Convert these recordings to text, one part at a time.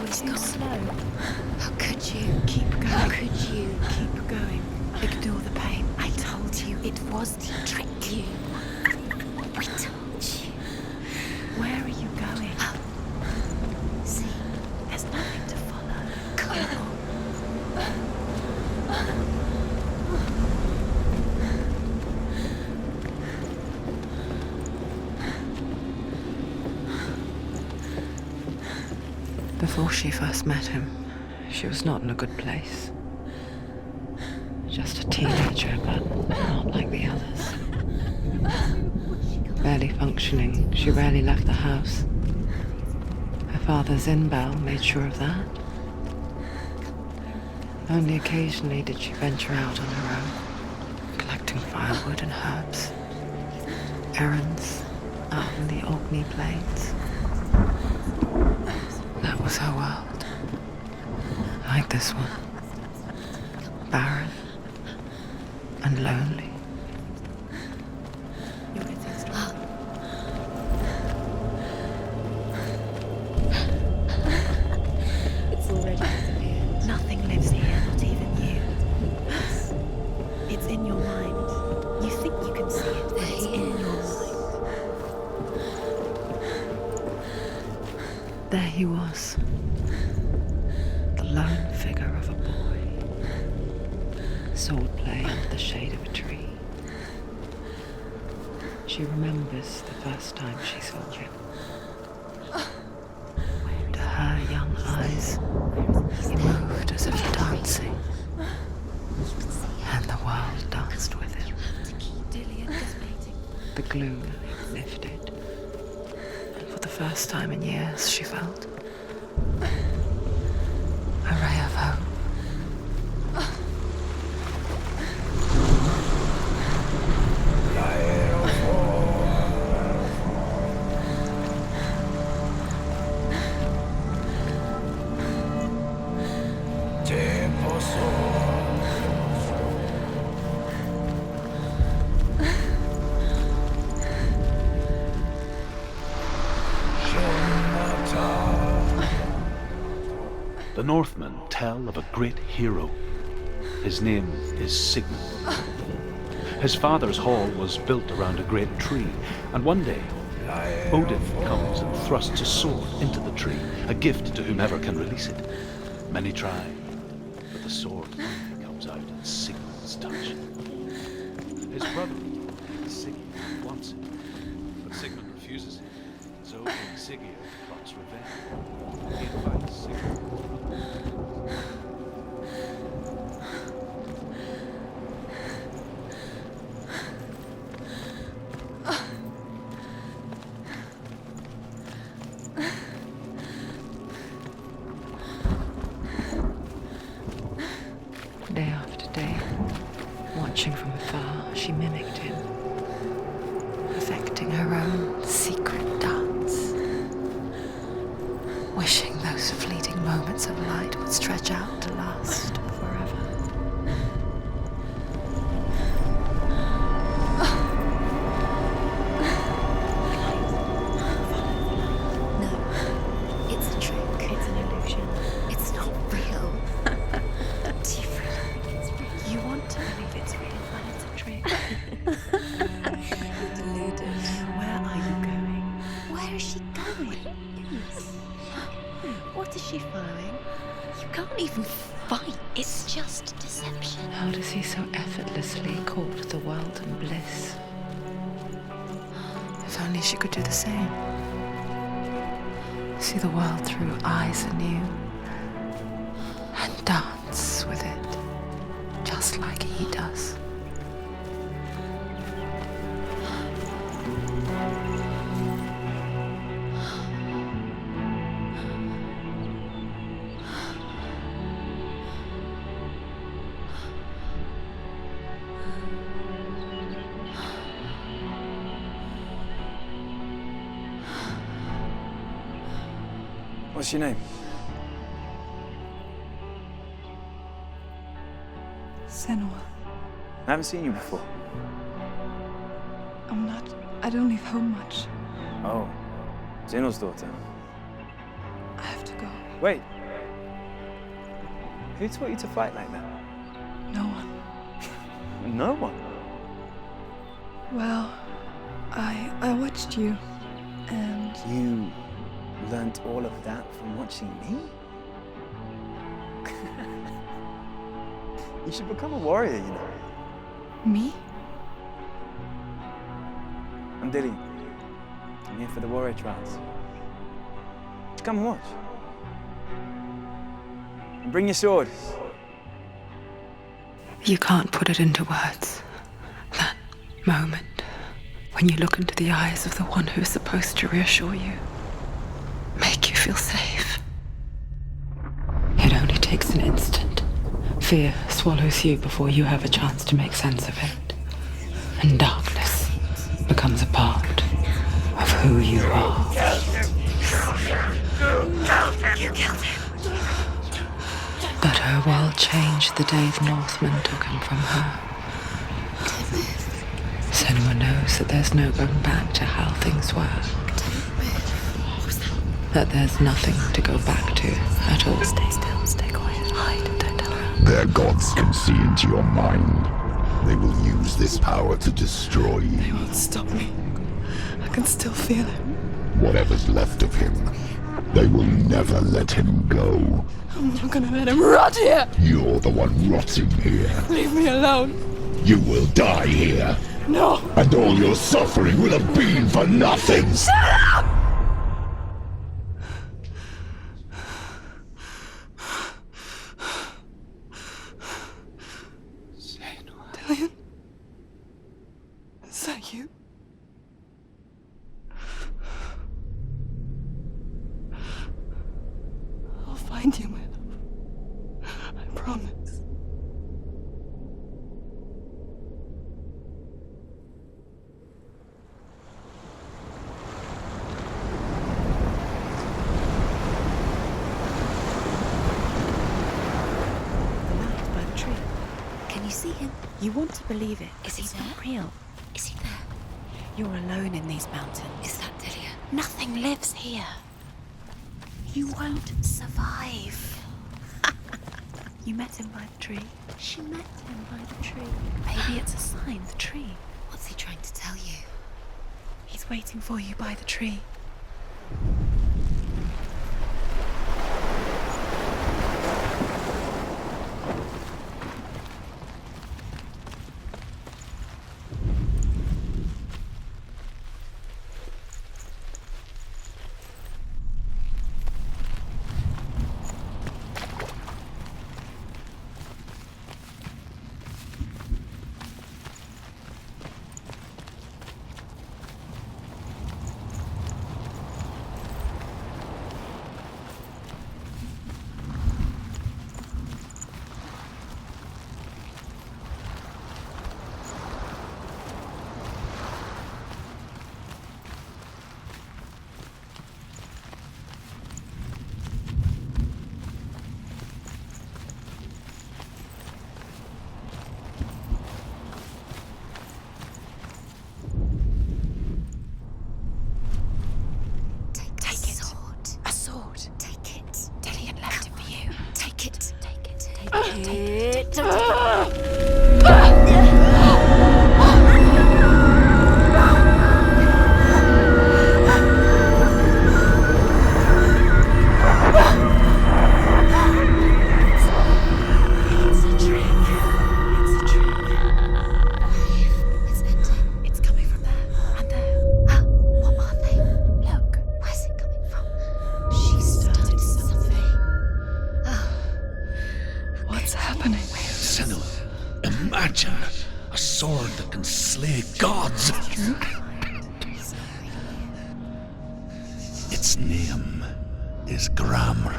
too slow. How could you? Keep going. How could you? Keep going. Ignore the pain. I told you it was to trick you. I told you. Where are you going? See, There's nothing to follow. come on. Before she first met him, she was not in a good place. Just a teenager, but not like the others. Barely functioning, she rarely left the house. Her father's in-bell made sure of that. Only occasionally did she venture out on her own, collecting firewood and herbs. Errands out in the Orkney Plains. That was her world. Like this one. Barren and lonely. You'll get things done. It's already disappeared. Nothing lives here, not even you. It's in your mind. You think you can see it, but it's in your mind. There he was. The lone figure of a boy. Swordplay under the shade of a tree. She remembers the first time she saw him. To her young eyes, he moved as if dancing. And the world danced with him. The gloom lifted. And for the first time in years, she felt a ray of hope. The Northmen tell of a great hero. His name is Sigmund. His father's hall was built around a great tree, and one day Odin comes and thrusts a sword into the tree, a gift to whomever can release it. Many try, but the sword only comes out in Sigmund's touch. His brother, Siggy, wants it, but Sigmund refuses it, so King Siggy plots revenge. He invites Sigmund. Day after day, watching from afar, she mimicked him, perfecting her own secret dance, wishing those fleeting moments of light would stretch out to last forever. No, it's a trick. It's an illusion. It's not real. Do you really think it's real? You want to believe it's real, but it's a trick. Deluded. Where are you going? Where is she going? What is she following? You can't even fight. It's just deception. How does he so effortlessly court the world and bliss? If only she could do the same. See the world through eyes anew and dance with it, just like he does. What's your name? Senua. I haven't seen you before. I don't leave home much. Oh, Zeno's daughter. I have to go. Wait, Who taught you to fight like that? No one. No one. Well, I watched you, and You learnt all of that from watching me? You should become a warrior, you know. me? I'm Dilly. I'm here for the warrior trials. Just come and watch. And bring your sword. You can't put it into words. That moment when you look into the eyes of the one who's supposed to reassure you, make you feel safe. It only takes an instant. Fear swallows you before you have a chance to make sense of it. And darkness becomes a part of who you are. You killed him. But her world changed the day the Northmen took him from her. Senua knows that there's no going back to how things were. That there's nothing to go back to at all. Stay still, stay quiet, hide, don't tell her. Their gods can see into your mind. They will use this power to destroy They you. won't stop me. I can still feel it. Whatever's left of him, they will never let him go. I'm not gonna let him rot here. You're the one rotting here. Leave me alone. You will die here. No. And all your suffering will have been for nothing. Dillian? Is that you? I'll find you, my love. I promise. The light by the tree. Can you see him? You want to believe it. Is he it's there? not real. Is he there? You're alone in these mountains. Is that Dillian? Nothing lives here. You won't survive. You met him by the tree. She met him by the tree. Maybe it's a sign, the tree. What's he trying to tell you? He's waiting for you by the tree. Its name is Gramr.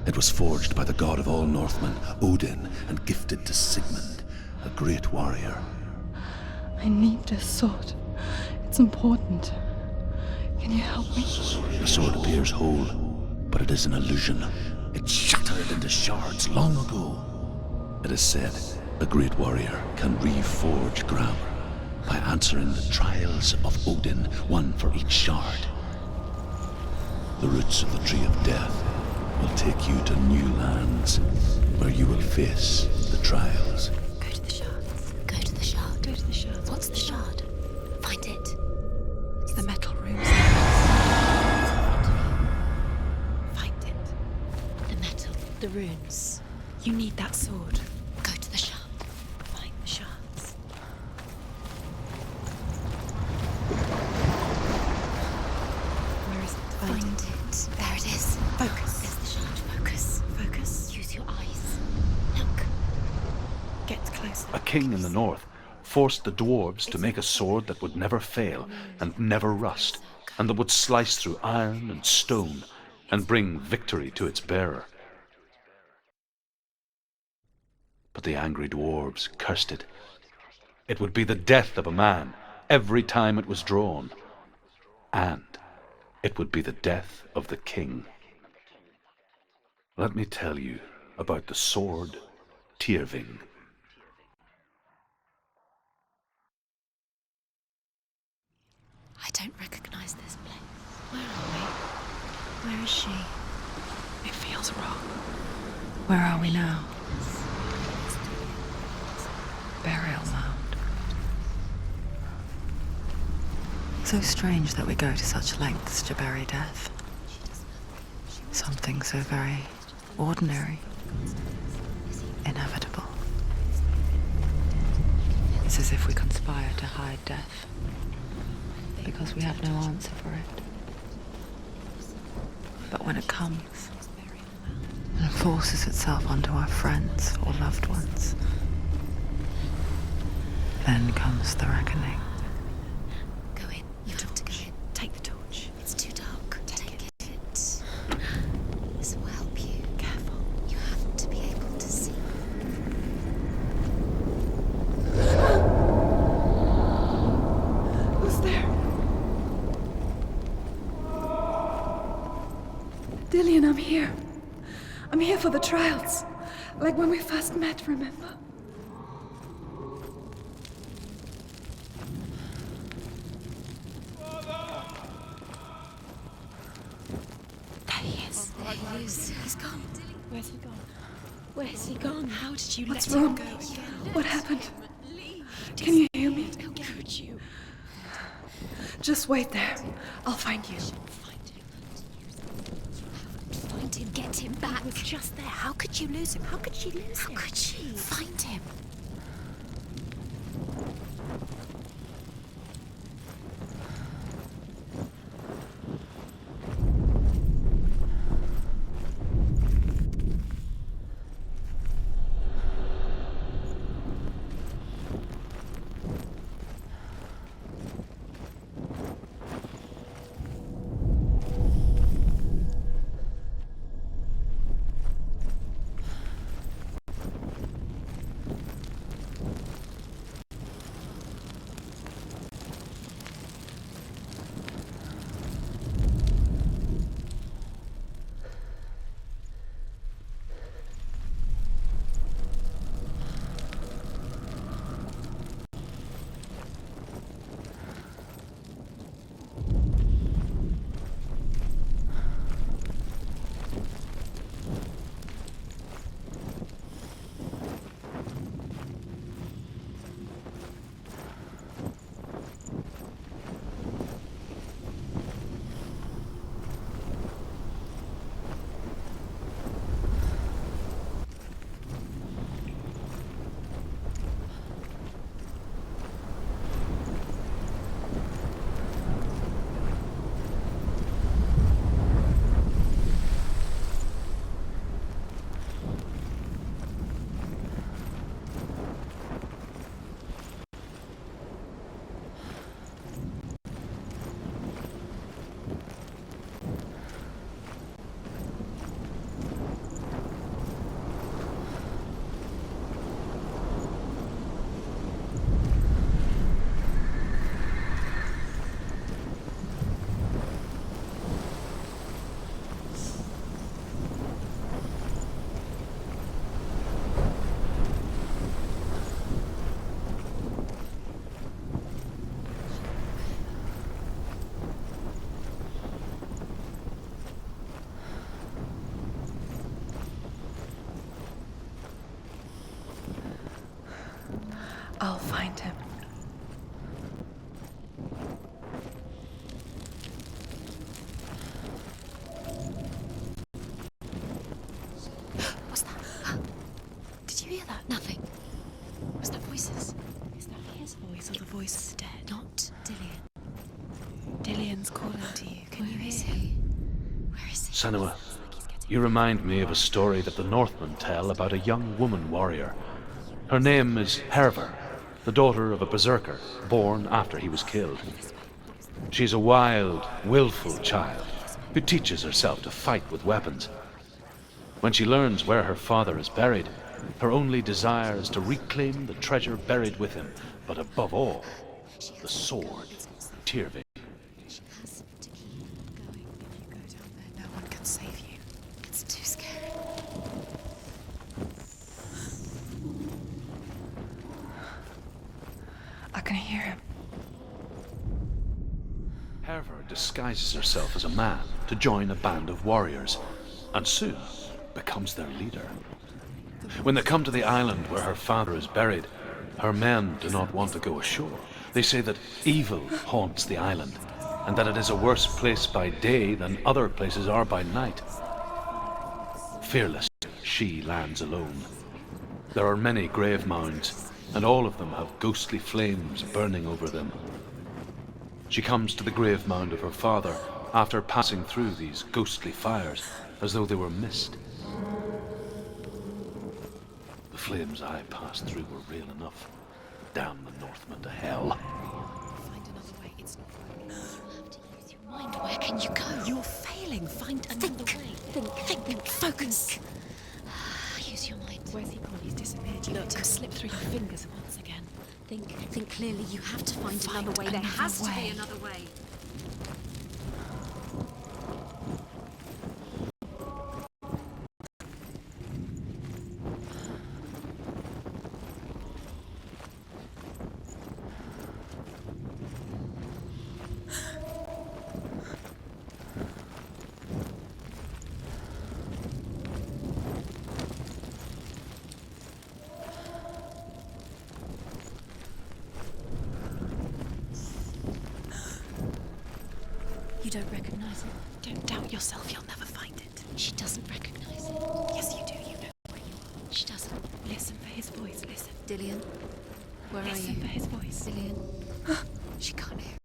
It was forged by the god of all Northmen, Odin, and gifted to Sigmund, a great warrior. I need this sword. It's important. Can you help me? The sword appears whole, but it is an illusion. It shattered into shards long ago. It is said a great warrior can reforge Gramr by answering the trials of Odin, one for each shard. The roots of the Tree of Death will take you to new lands, where you will face the trials. Go to the shards. Go to the shard. Go to the shard. What's the shard? Find it. It's the metal room. Find it. The metal. The runes. You need that sword. Go to the shard. Find the shards. Where is it? Find it. There it is. Focus. There's the shard. Focus. Focus. Use your eyes. Look. Get closer. A king in the north forced the dwarves to make a sword that would never fail and never rust, and that would slice through iron and stone and bring victory to its bearer. But the angry dwarves cursed it. It would be the death of a man every time it was drawn, and it would be the death of the king. Let me tell you about the sword Tyrving. I don't recognize this place. Where are we? Where is she? It feels wrong. Where are we now? Burial mound. So strange that we go to such lengths to bury death. Something so very ordinary, inevitable. It's as if we conspire to hide death, because we have no answer for it. But when it comes and forces itself onto our friends or loved ones, then comes the reckoning. Go in. You have to go in. Take the torch. It's too dark. Take it. This will help you. Careful. You have to be able to see. Who's there? Dillian, I'm here. I'm here for the trials. Like when we first met, remember? There he is. There he is. He's gone. Where's he gone? Where's he gone? How did you What's let wrong? him go again? What happened? Can you hear me? How could you? Just wait there. I'll find you. Find him. Get him back. He was just there. How could you lose him? How could she lose him? How could she? Find him. I'll find him. What's that? Did you hear that? Nothing. Was that voices? Is that his voice or the voice of the dead? Not Dillian. Dillian's calling to you. Can you Where is hear he? him? Where is he? Senua, you remind me of a story that the Northmen tell about a young woman warrior. Her name is Herver, the daughter of a berserker, born after he was killed. She's a wild, willful child who teaches herself to fight with weapons. When she learns where her father is buried, her only desire is to reclaim the treasure buried with him, but above all, the sword, Tyrving. She has to keep going. If you go down there, no one can save you. It's too scary. I can hear him. Herver disguises herself as a man to join a band of warriors, and soon becomes their leader. When they come to the island where her father is buried, her men do not want to go ashore. They say that evil haunts the island, and that it is a worse place by day than other places are by night. Fearless, she lands alone. There are many grave mounds, and all of them have ghostly flames burning over them. She comes to the grave mound of her father after passing through these ghostly fires, as though they were mist. The flames I passed through were real enough. Damn the Northmen to hell. Find another way. It's not working. You have to use your mind. Where can you go? You're failing. Find another way. Think. Focus. Use your mind. Where's he gone? He's disappeared. You let him slip through your fingers once again. Think clearly. You have to find another way. There another has to way. be another way. You don't recognize it. Don't doubt yourself. You'll never find it. She doesn't recognize it. Yes, you do. You know where you are. She doesn't. Listen for his voice. Listen. Dillian, where are Listen you? for his voice. Dillian. She can't hear.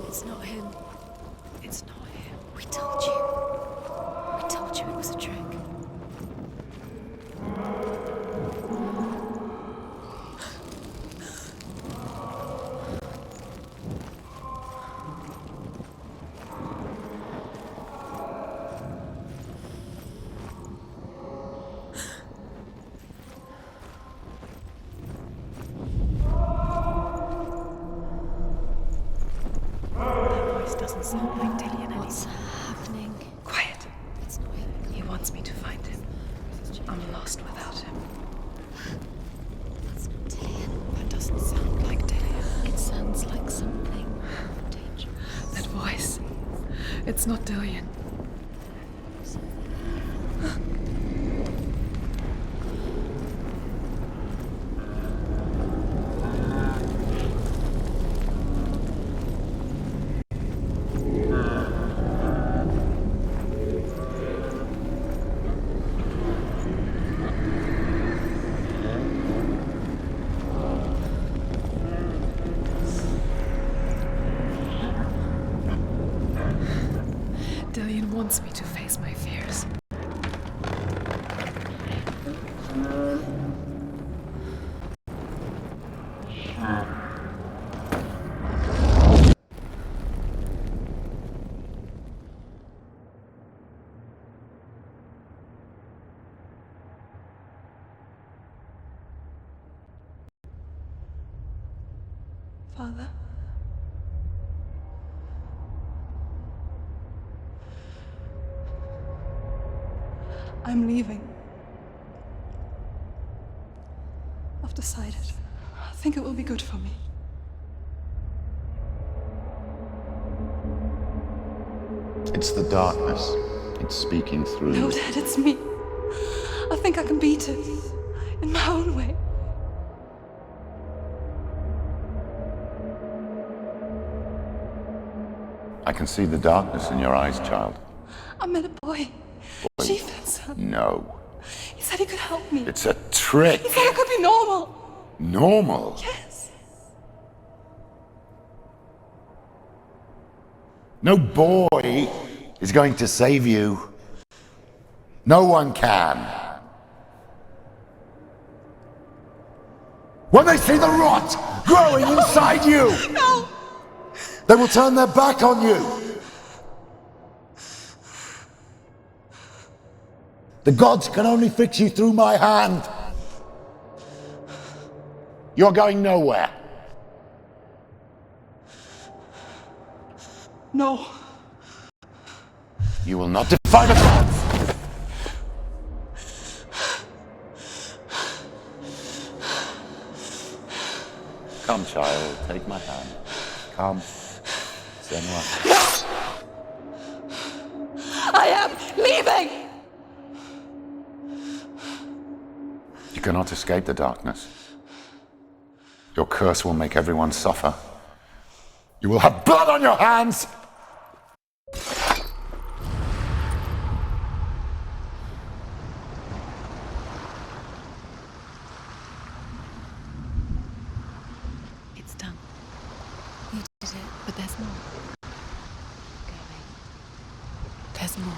It's not him. It's not him. We told you. We told you it was a trick. That voice doesn't sound like Dillian anymore. What's happening? Quiet. It's not him. He wants me to find him. I'm lost without him. That's not Dillian. That doesn't sound like Dillian. It sounds like something dangerous. That voice. It's not Dillian. Dillian wants me to face my fears. Father? I'm leaving. I've decided. I think it will be good for me. It's the darkness. It's speaking through No, you. Dad, it's me. I think I can beat it. In my own way. I can see the darkness in your eyes, child. I met a boy. Chief Vincent. No. He said he could help me. It's a trick. He said I could be normal. Normal. Yes. No boy is going to save you. No one can. When they see the rot growing inside you, No! they will turn their back on you. The gods can only fix you through my hand. You're going nowhere. No. You will not defy the gods. Come, child, take my hand. Come. Senua. No! I am leaving! You cannot escape the darkness. Your curse will make everyone suffer. You will have blood on your hands! It's done. You did it, but there's more. There's more.